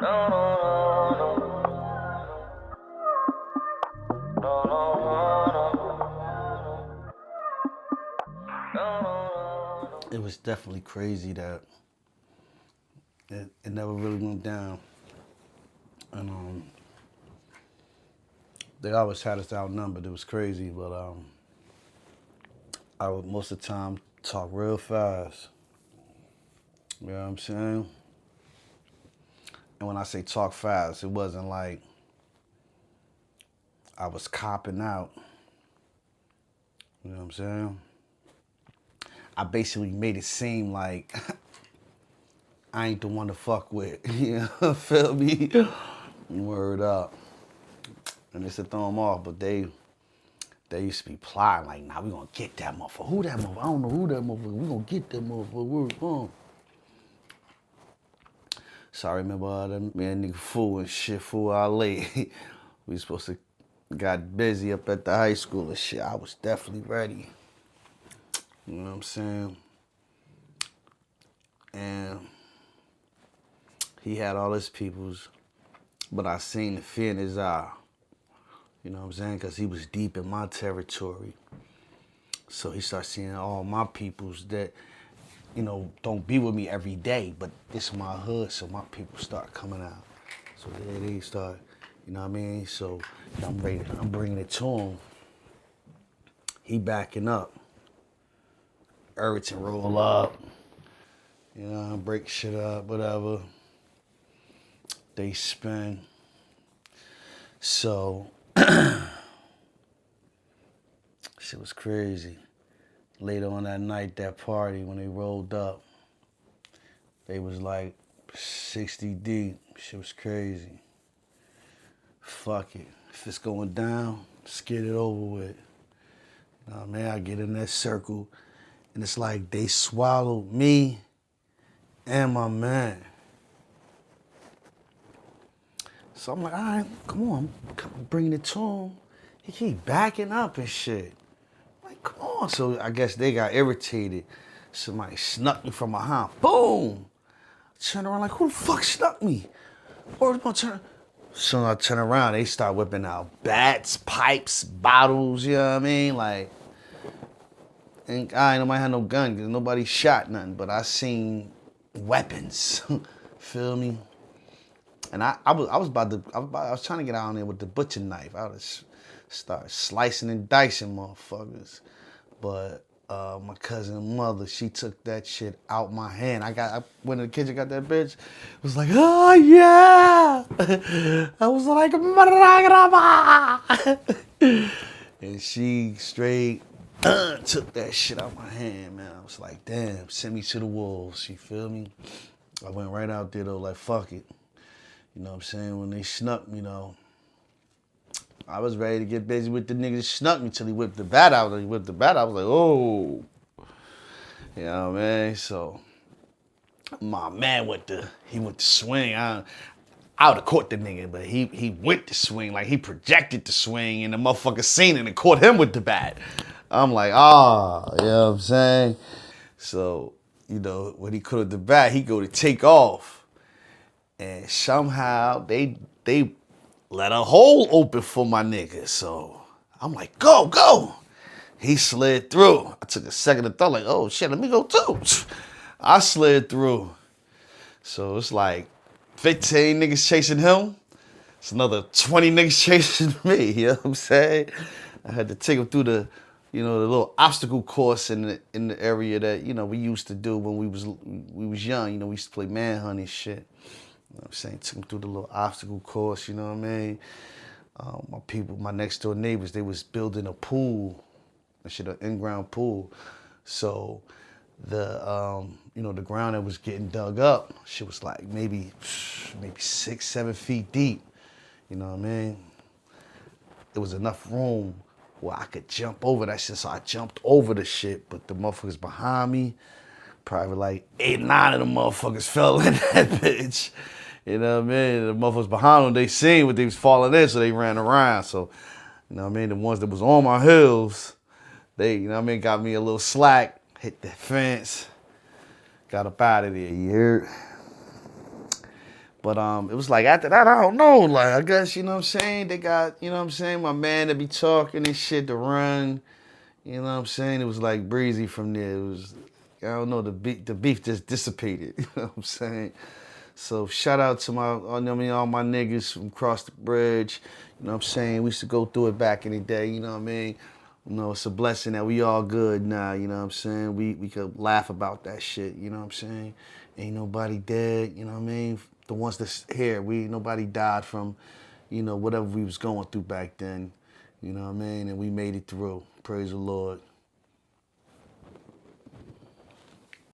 No, no, no, no, no, no, no. It was definitely crazy that it never really went down. And they always had us outnumbered. It was crazy, but I would most of the time talk real fast. You know what I'm saying? And when I say talk fast, it wasn't like I was copping out. You know what I'm saying? I basically made it seem like I ain't the one to fuck with. You know, feel me? Word up. And it's to throw them off, but they used to be plotting like, nah, we gonna get that motherfucker. Who that motherfucker? I don't know who that motherfucker. We gonna get that motherfucker. Word on. So I remember that man nigga fool and shit, fool all late. We supposed to got busy up at the high school and shit. I was definitely ready. You know what I'm saying? And he had all his peoples, but I seen the fear in his eye. You know what I'm saying? Because he was deep in my territory. So he started seeing all my peoples that, you know, don't be with me every day, but this is my hood, so my people start coming out. So they start, you know what I mean? So I'm bringing it to him. He backing up. Everything roll up. You know, break shit up, whatever. They spin. So, shit was crazy. Later on that night, that party, when they rolled up, they was like 60 deep. Shit was crazy. Fuck it. If it's going down, let's get it over with. You know what I mean? I get in that circle, and it's like they swallowed me and my man. So I'm like, all right, come on, I'm bringing it to him. He keep backing up and shit. I'm like, come on. So I guess they got irritated. Somebody snuck me from behind. Boom! I turn around like, who the fuck snuck me? Or gonna turn. So I turn around, they start whipping out bats, pipes, bottles, you know what I mean? Like, and I ain't nobody had no gun because nobody shot nothing, but I seen weapons. Feel me? And I was trying to get out on there with the butcher knife. I was start slicing and dicing motherfuckers. But my cousin mother, she took that shit out my hand. I went in the kitchen, got that bitch. It was like, oh yeah. I was like, and she straight took that shit out my hand, man. I was like, damn, send me to the wolves. You feel me? I went right out there though, like fuck it. You know what I'm saying? When they snuck me though, I was ready to get busy with the nigga that snuck me till he whipped the bat out. When he whipped the bat out, I was like, oh. You know what I mean? So my man went to swing. I would have caught the nigga, but he went to swing, like he projected the swing and the motherfucker seen it and caught him with the bat. I'm like, ah, you know what I'm saying? So, you know, when he caught the bat, he go to take off. And somehow they let a hole open for my nigga. So I'm like, go, go. He slid through. I took a second to thought, like, oh shit, let me go too. I slid through. So it's like 15 niggas chasing him. It's another 20 niggas chasing me. You know what I'm saying? I had to take him through the, you know, the little obstacle course in the area that, you know, we used to do when we was young. You know, we used to play manhunt and shit. You know what I'm saying? Took him through the little obstacle course, you know what I mean? My people, my next door neighbors, they was building a pool, an in-ground pool. So the, you know, the ground that was getting dug up, shit was like maybe 6, 7 feet deep. You know what I mean? There was enough room where I could jump over that shit. So I jumped over the shit, but the motherfuckers behind me, probably like 8, 9 of the motherfuckers fell in that bitch. You know what I mean? The motherfuckers behind them, they seen what they was falling in, so they ran around. So, you know what I mean? The ones that was on my heels, they, you know what I mean, got me a little slack, hit the fence, got up out of there, you heard? But it was like after that, I don't know. Like I guess, you know what I'm saying, they got, you know what I'm saying, my man to be talking and shit to run. You know what I'm saying? It was like breezy from there. It was, I don't know, the beef just dissipated. You know what I'm saying? So shout out to all my niggas from across the bridge. You know what I'm saying? We used to go through it back in the day. You know what I mean? You know, it's a blessing that we all good now. You know what I'm saying? We could laugh about that shit. You know what I'm saying? Ain't nobody dead. You know what I mean? The ones that's here, nobody died from, whatever we was going through back then. You know what I mean? And we made it through. Praise the Lord.